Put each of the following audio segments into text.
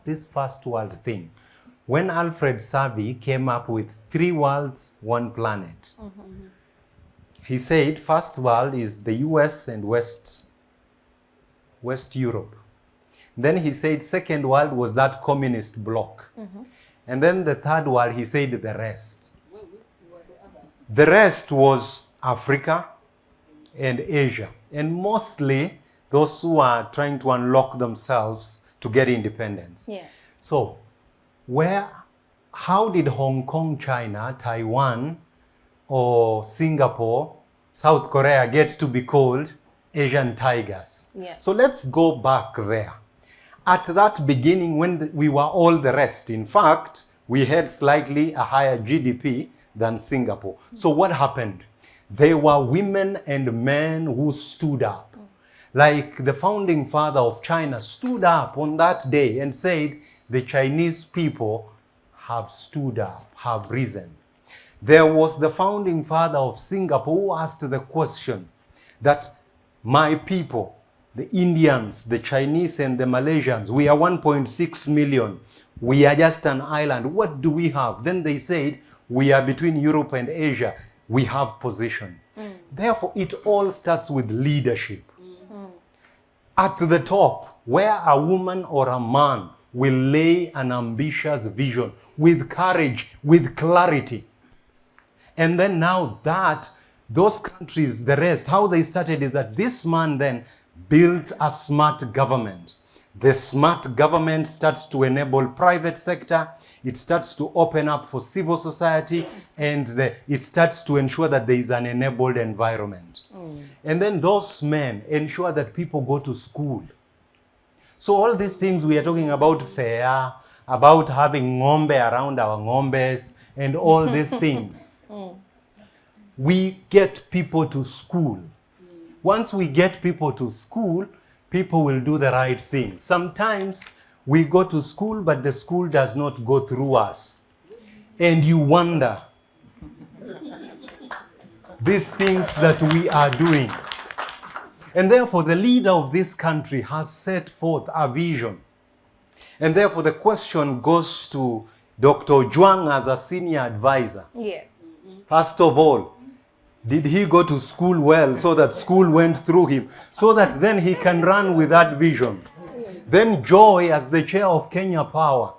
this first world thing. When Alfred Savi came up with 3 worlds, 1 planet, he said first world is the US and West Europe. Then he said second world was that communist bloc. And then the third world, he said the rest. The rest was Africa and Asia. And mostly those who are trying to unlock themselves to get independence. Yeah. So how did Hong Kong, China, Taiwan, or Singapore, South Korea get to be called Asian tigers? Yeah. So let's go back there. At that beginning, when we were all the rest, in fact, we had slightly a higher GDP than Singapore. So what happened? There were women and men who stood up. Like the founding father of China stood up on that day and said, the Chinese people have stood up, have risen. There was the founding father of Singapore who asked the question that my people, the Indians, the Chinese, and the Malaysians, we are 1.6 million. We are just an island. What do we have? Then they said, we are between Europe and Asia. We have position. Therefore, it all starts with leadership. At the top, where a woman or a man will lay an ambitious vision with courage, with clarity. And then now those countries, the rest, how they started is that this man then builds a smart government. The smart government starts to enable private sector. It starts to open up for civil society, and it starts to ensure that there is an enabled environment. And then those men ensure that people go to school. So all these things we are talking about, fair, about having ng'ombe around our ng'ombes, and all these things. We get people to school. Once we get people to school, people will do the right thing. Sometimes we go to school, but the school does not go through us. And you wonder, these things that we are doing. And therefore, the leader of this country has set forth a vision. And therefore, the question goes to Dr. Juang as a senior advisor. Yeah. First of all, did he go to school well so that school went through him, so that then he can run with that vision? Then Joy as the chair of Kenya Power,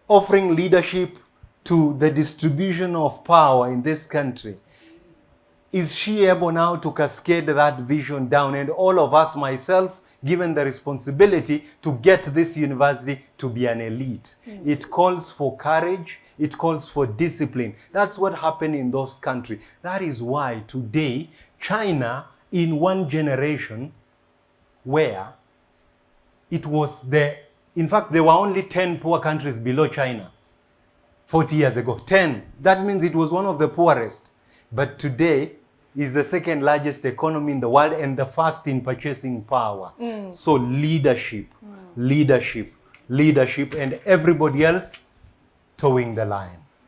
offering leadership to the distribution of power in this country. Is she able now to cascade that vision down? And all of us, myself, given the responsibility to get this university to be an elite. It calls for courage. It calls for discipline. That's what happened in those countries. That is why today, China, in one generation, where it was in fact, there were only 10 poor countries below China 40 years ago. 10. That means it was one of the poorest. But today is the second largest economy in the world and the first in purchasing power. So leadership, leadership, leadership, and everybody else towing the line.